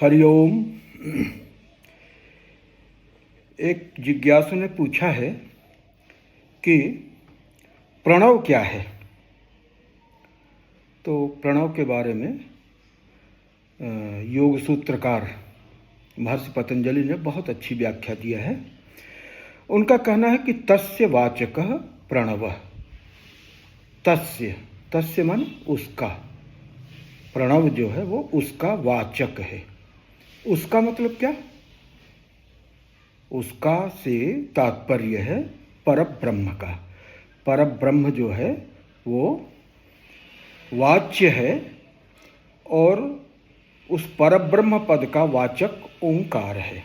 हरिओम। एक जिज्ञासु ने पूछा है कि प्रणव क्या है। तो प्रणव के बारे में योग सूत्रकार महर्षि पतंजलि ने बहुत अच्छी व्याख्या दिया है। उनका कहना है कि तस्य वाचकः प्रणवः। तस्य मन उसका, प्रणव जो है वो उसका वाचक है। उसका मतलब क्या? उसका से तात्पर्य है परब्रह्म का। परब्रह्म जो है वो वाच्य है और उस परब्रह्म पद का वाचक ओंकार है।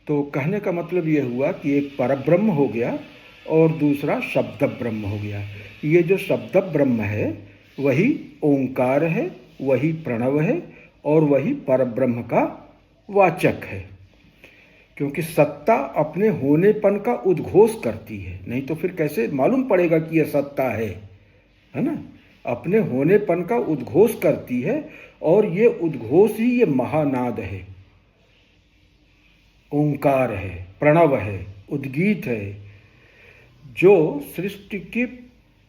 तो कहने का मतलब ये हुआ कि एक परब्रह्म हो गया और दूसरा शब्द ब्रह्म हो गया। ये जो शब्द ब्रह्म है वही ओंकार है, वही प्रणव है और वही परब्रह्म का वाचक है। क्योंकि सत्ता अपने होनेपन का उद्घोष करती है, नहीं तो फिर कैसे मालूम पड़ेगा कि यह सत्ता है ना। अपने होनेपन का उद्घोष करती है और ये उद्घोष ही ये महानाद है, ओंकार है, प्रणव है, उद्गीत है, जो सृष्टि की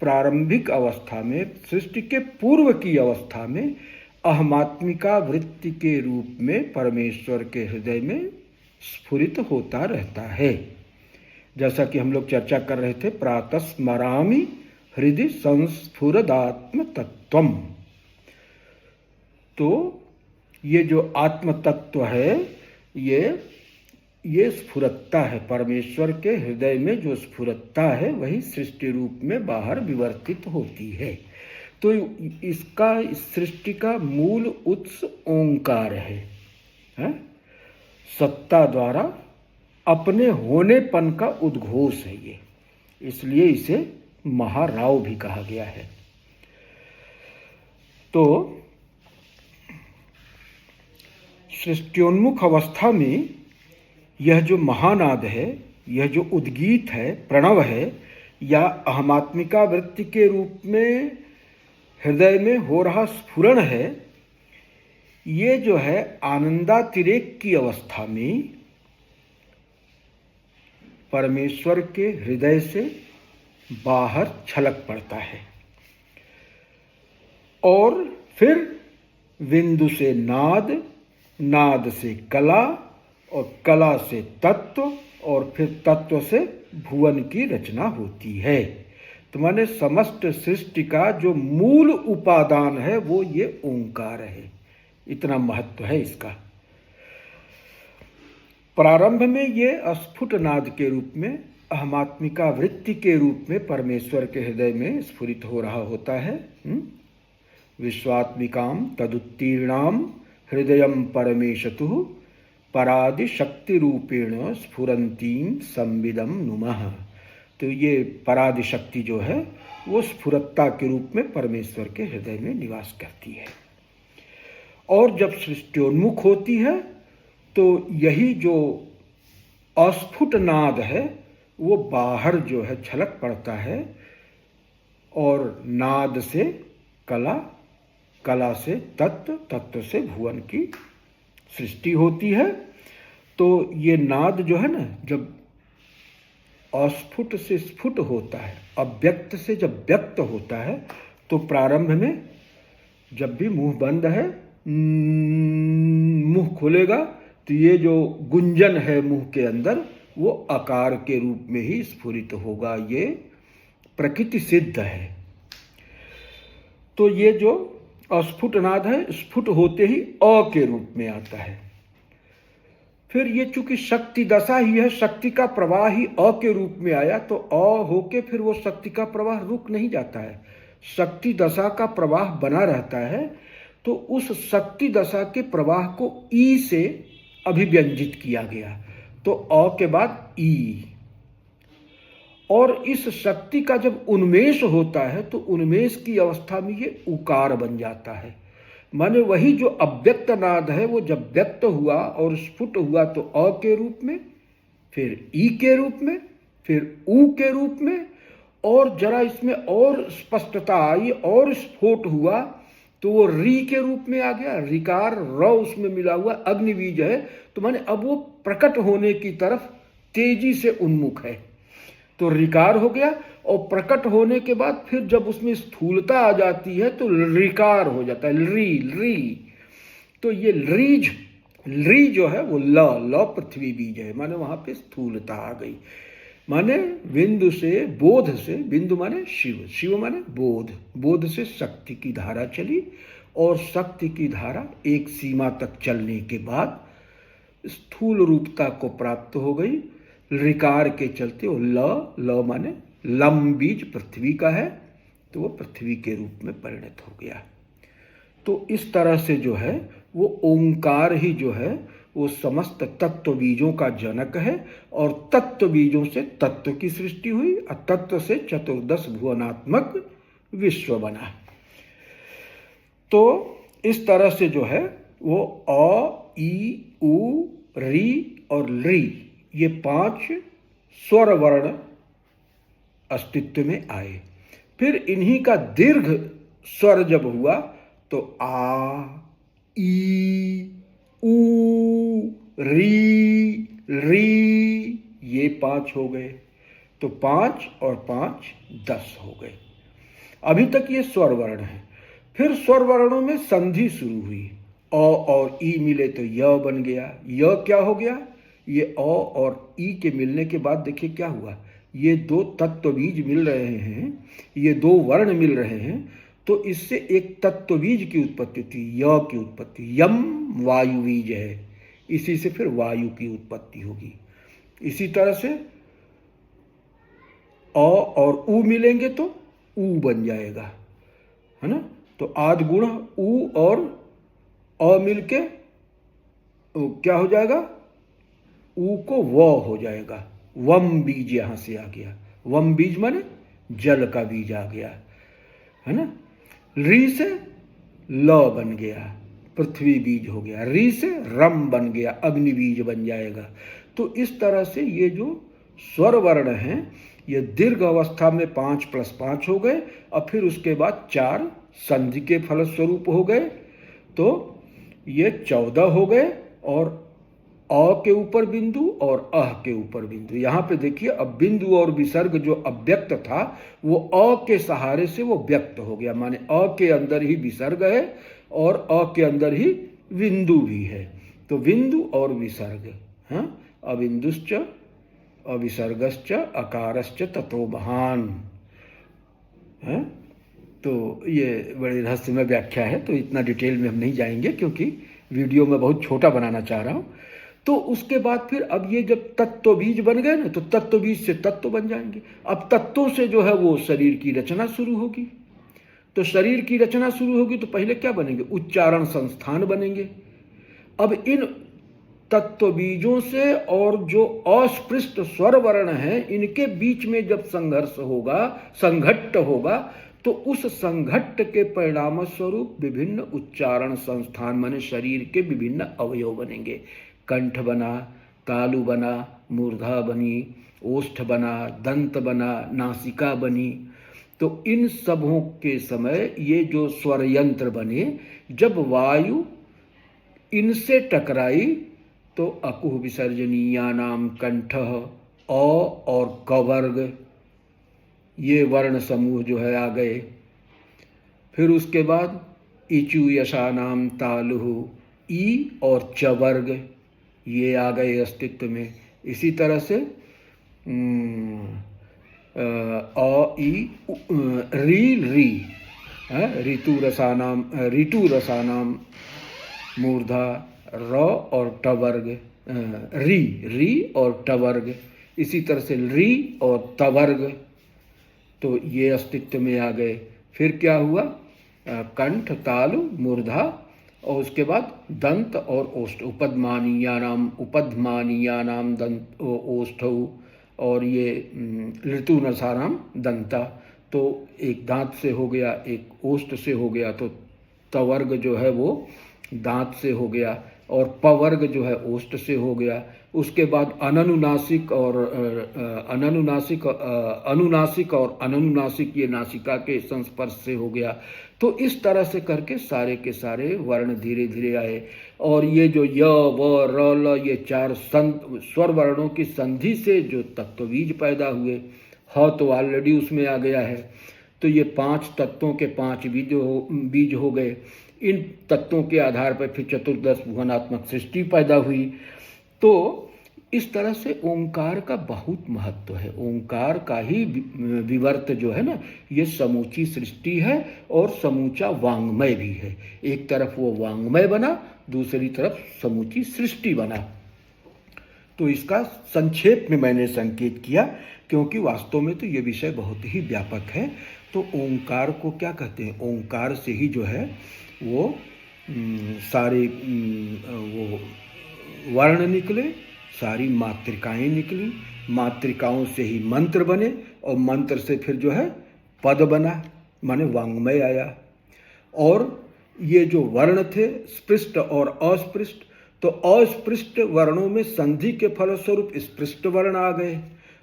प्रारंभिक अवस्था में, सृष्टि के पूर्व की अवस्था में अहमात्मिका वृत्ति के रूप में परमेश्वर के हृदय में स्फुरित होता रहता है। जैसा कि हम लोग चर्चा कर रहे थे, प्रातः स्मरामि हृदय संस्फुरदात्म तत्वम। तो ये जो आत्म तत्व है ये स्फुरत्ता है। परमेश्वर के हृदय में जो स्फुरत्ता है वही सृष्टि रूप में बाहर विवर्तित होती है। तो इसका, सृष्टि का मूल उत्स ओंकार है? सत्ता द्वारा अपने होनेपन का उद्घोष है ये, इसलिए इसे महाराव भी कहा गया है। तो सृष्टियोन्मुख अवस्था में यह जो महानाद है, यह जो उद्गीत है, प्रणव है, या अहमात्मिका वृत्ति के रूप में हृदय में हो रहा स्फुरण है, ये जो है आनंदातिरेक की अवस्था में परमेश्वर के हृदय से बाहर छलक पड़ता है और फिर बिंदु से नाद, नाद से कला और कला से तत्व और फिर तत्व से भुवन की रचना होती है। तो माने समस्त सृष्टि का जो मूल उपादान है वो ये ओंकार है। इतना महत्व है इसका। प्रारंभ में ये अस्फुट नाद के रूप में, अहमात्मिका वृत्ति के रूप में परमेश्वर के हृदय में स्फुरित हो रहा होता है। विश्वात्मिकाम तदुत्तीर्णाम हृदयम परमेशतु परादि शक्ति रूपेण स्फुरंतीम संविदम नुमः। तो ये परादि शक्ति जो है वो स्फुरत्ता के रूप में परमेश्वर के हृदय में निवास करती है। और जब सृष्टियोन्मुख होती है तो यही जो अस्फुट नाद है वो बाहर जो है छलक पड़ता है और नाद से कला, कला से तत्व, तत्व से भुवन की सृष्टि होती है। तो ये नाद जो है ना, जब अस्फुट से स्फुट होता है, अव्यक्त से जब व्यक्त होता है, तो प्रारंभ में जब भी मुंह बंद है, मुंह खोलेगा तो ये जो गुंजन है मुंह के अंदर वो आकार के रूप में ही स्फुरित होगा। ये प्रकृति सिद्ध है। तो ये जो अस्फुट नाद है स्फुट होते ही अ के रूप में आता है। फिर ये चूंकि शक्ति दशा ही है, शक्ति का प्रवाह ही अ के रूप में आया, तो अ होके फिर वो शक्ति का प्रवाह रुक नहीं जाता है, शक्ति दशा का प्रवाह बना रहता है। तो उस शक्ति दशा के प्रवाह को ई से अभिव्यंजित किया गया, तो अ के बाद ई। और इस शक्ति का जब उन्मेष होता है तो उन्मेष की अवस्था में ये उकार बन जाता है। माने वही जो अव्यक्त नाद है वो जब व्यक्त हुआ और स्फुट हुआ तो अ के रूप में, फिर ई के रूप में, फिर ऊ के रूप में, और जरा इसमें और स्पष्टता आई और स्फोट हुआ तो वो री के रूप में आ गया, रिकार र उसमें मिला हुआ अग्निबीज है, तो माने अब वो प्रकट होने की तरफ तेजी से उन्मुख है, तो रिकार हो गया। और प्रकट होने के बाद फिर जब उसमें स्थूलता आ जाती है तो रिकार हो जाता है, री। तो ये री जो है वो ल पृथ्वी बीज है, माने वहां पे स्थूलता आ गई। माने बिंदु से बोध से, बिंदु माने शिव, शिव माने बोध, बोध से शक्ति की धारा चली और शक्ति की धारा एक सीमा तक चलने के बाद स्थूल रूपता को प्राप्त हो गई। ऋकार के चलते वो ल माने लम बीज पृथ्वी का है, तो वो पृथ्वी के रूप में परिणत हो गया। तो इस तरह से जो है वो ओंकार ही जो है वो समस्त तत्व बीजों का जनक है, और तत्व बीजों से तत्व की सृष्टि हुई, और तत्व से चतुर्दश भुवनात्मक विश्व बना। तो इस तरह से जो है वो अ, ई, उ, री और ली, ये 5 स्वर वर्ण अस्तित्व में आए। फिर इन्हीं का दीर्घ स्वर जब हुआ तो आ, ई, उ, री, ये 5 हो गए। तो 5 और 5 10 हो गए। अभी तक ये स्वर वर्ण है। फिर स्वर वर्णों में संधि शुरू हुई, अ और ई मिले तो य बन गया। य क्या हो गया? ये अ और ई के मिलने के बाद देखिए क्या हुआ, ये 2 तत्व बीज मिल रहे हैं, ये 2 वर्ण मिल रहे हैं, तो इससे एक तत्व बीज की उत्पत्ति होती, य की उत्पत्ति। यम वायु बीज है, इसी से फिर वायु की उत्पत्ति होगी। इसी तरह से अ और उ मिलेंगे तो उ बन जाएगा, है ना। तो आद गुण उ और अ मिलके क्या हो जाएगा, उ को व हो जाएगा। वम बीज यहां से आ गया, वम बीज माने जल का बीज आ गया, है ना। री से ल बन गया, पृथ्वी बीज हो गया। री से रम बन गया, अग्नि बीज बन जाएगा। तो इस तरह से ये जो स्वर वर्ण हैं ये दीर्घ अवस्था में 5 + 5 हो गए, और फिर उसके बाद 4 संधि के फलस्वरूप हो गए, तो ये 14 हो गए। और अ के ऊपर बिंदु और अह के ऊपर बिंदु। यहाँ पे देखिए अब बिंदु और विसर्ग जो अव्यक्त था वो अ के सहारे से वो व्यक्त हो गया, माने अ के अंदर ही विसर्ग है और अ के अंदर ही बिंदु भी है। तो बिंदु और विसर्ग, हाँ, अबिंदुश्च अविसर्गश्च अकारश्च ततो महान है। तो ये बड़ी रहस्यमय व्याख्या है, तो इतना डिटेल में हम नहीं जाएंगे क्योंकि वीडियो में बहुत छोटा बनाना चाह रहा हूँ। तो उसके बाद फिर अब ये जब तत्व बीज बन गए ना, तो तत्व बीज से तत्व बन जाएंगे। अब तत्वों से जो है वो शरीर की रचना शुरू होगी। तो शरीर की रचना शुरू होगी तो पहले क्या बनेंगे, उच्चारण संस्थान बनेंगे। अब इन तत्व बीजों से और जो अस्पृष्ट स्वर वर्ण है इनके बीच में जब संघर्ष होगा, संघट्ट होगा, तो उस संघट्ट के परिणाम स्वरूप विभिन्न उच्चारण संस्थान माने शरीर के विभिन्न अवयव बनेंगे। कंठ बना, तालु बना, मूर्धा बनी, ओष्ठ बना, दंत बना, नासिका बनी। तो इन सबों के समय ये जो स्वर यंत्र बने, जब वायु इनसे टकराई तो अकुह विसर्जनीया नाम कंठ, अ और क वर्ग, ये वर्ण समूह जो है आ गए। फिर उसके बाद इचु यशा नाम तालुहु, ई और च वर्ग, ये आ गए अस्तित्व में। इसी तरह से अ ई री ऋतु रसानाम मूर्धा, र और ट वर्ग, री और ट वर्ग। इसी तरह से री और त वर्ग, तो ये अस्तित्व में आ गए। फिर क्या हुआ, कंठ, तालु, मूर्धा, और उसके बाद दंत और ओष्ठ, उपधमानीया नाम दंत ओष्ठौ, और ये ऋतु नसानाम दंता। तो एक दांत से हो गया, एक ओष्ठ से हो गया, तो तवर्ग जो है वो दांत से हो गया, और पवर्ग जो है ओष्ठ से हो गया। उसके बाद अनुनासिक और अनुनासिक ये नासिका के संस्पर्श से हो गया। तो इस तरह से करके सारे के सारे वर्ण धीरे धीरे आए। और ये जो य व र ल ये चार स्वर वर्णों की संधि से जो तत्वबीज पैदा हुए, ह तो ऑलरेडी उसमें आ गया है। तो ये 5 तत्वों के 5 बीज हो गए। इन तत्वों के आधार पर फिर चतुर्दश भुवनात्मक सृष्टि पैदा हुई। तो इस तरह से ओंकार का बहुत महत्व है। ओंकार का ही विवर्त जो है ना, ये समूची सृष्टि है और समूचा वांग्मय भी है। एक तरफ वो वांग्मय बना, दूसरी तरफ समूची सृष्टि बना। तो इसका संक्षेप में मैंने संकेत किया, क्योंकि वास्तव में तो ये विषय बहुत ही व्यापक है। तो ओंकार को क्या कहते हैं? ओंकार से ही जो है वो सारे वो वर्ण निकले, सारी मात्रिकाएं निकली, मात्रिकाओं से ही मंत्र बने, और मंत्र से फिर जो है पद बना, माने वांग्मय आया। और ये जो वर्ण थे स्पृष्ट और अस्पृष्ट, तो अस्पृष्ट वर्णों में संधि के फलस्वरूप स्पृष्ट वर्ण आ गए।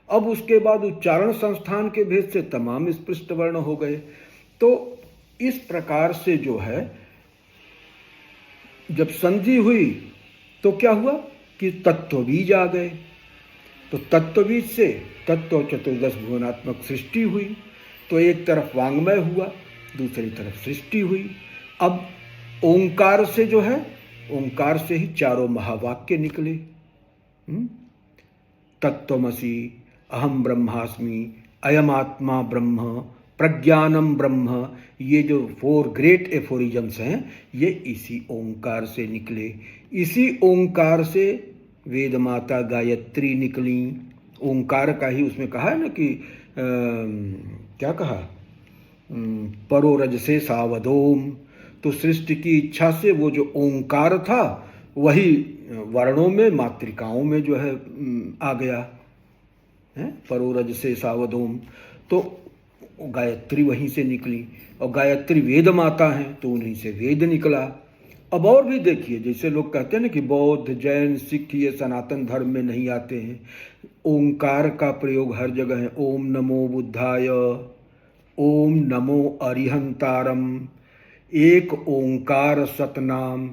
अब उसके बाद उच्चारण संस्थान के भेद से तमाम स्पृष्ट वर्ण हो गए। तो इस प्रकार से जो है जब संधि हुई तो क्या हुआ कि तत्वबीज आ गए। तो तत्वबीज से तत्व चतुर्दश भुवनात्मक सृष्टि हुई। तो एक तरफ वांग्मय हुआ, दूसरी तरफ सृष्टि हुई। अब ओंकार से जो है, ओंकार से ही चारों महावाक्य निकले। तत्वमसि, अहम ब्रह्मास्मि, अयम आत्मा ब्रह्म, प्रज्ञानम ब्रह्म, ये जो 4 ग्रेट एफोरिजम्स हैं, ये इसी ओंकार से निकले। इसी ओंकार से वेद माता गायत्री निकली। ओंकार का ही उसमें कहा है ना कि क्या कहा, परोरज से सावधोम। तो सृष्टि की इच्छा से वो जो ओंकार था वही वर्णों में, मात्रिकाओं में जो है आ गया है, परोरज से सावधोम। तो गायत्री वहीं से निकली, और गायत्री वेद माता हैं तो उन्हीं से वेद निकला। अब और भी देखिए, जैसे लोग कहते हैं ना कि बौद्ध, जैन, सिख ये सनातन धर्म में नहीं आते हैं। ओंकार का प्रयोग हर जगह है। ओम नमो बुद्धाय, ओम नमो अरिहंतारम, एक ओंकार सतनाम।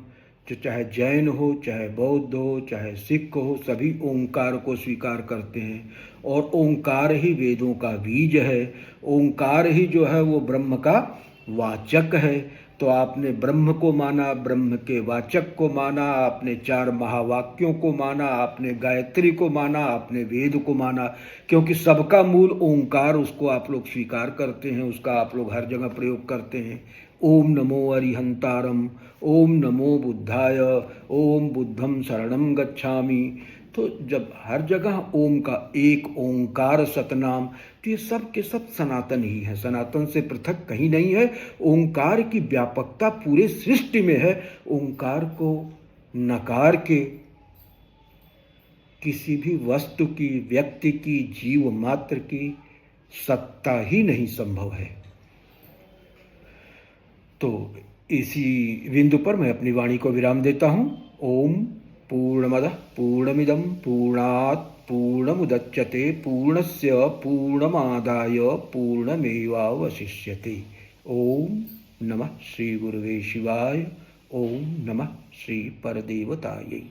जो चाहे जैन हो, चाहे बौद्ध हो, चाहे सिख हो, सभी ओंकार को स्वीकार करते हैं। और ओंकार ही वेदों का बीज है। ओंकार ही जो है वो ब्रह्म का वाचक है। तो आपने ब्रह्म को माना, ब्रह्म के वाचक को माना, आपने 4 महावाक्यों को माना, आपने गायत्री को माना, आपने वेद को माना, क्योंकि सबका मूल ओंकार, उसको आप लोग स्वीकार करते हैं, उसका आप लोग हर जगह प्रयोग करते हैं। ओम नमो अरिहंतारम, ओम नमो बुद्धाय, ओम बुद्धम शरणम गच्छामि। तो जब हर जगह ओम का एक ओंकार सतनाम, तो ये सब के सब सनातन ही है, सनातन से पृथक कहीं नहीं है। ओंकार की व्यापकता पूरे सृष्टि में है। ओंकार को नकार के किसी भी वस्तु की, व्यक्ति की, जीव मात्र की सत्ता ही नहीं संभव है। तो इसी बिंदु पर मैं अपनी वाणी को विराम देता हूँ। ओम पूर्णमदः पूर्णमिदं पूर्णात् पूर्णमुदच्यते पूर्णस्य पूर्णमादाय पूर्णमेवावशिष्यते। ओम नमः श्री गुरुवे शिवाय। ओम नमः श्री परदेवतायै।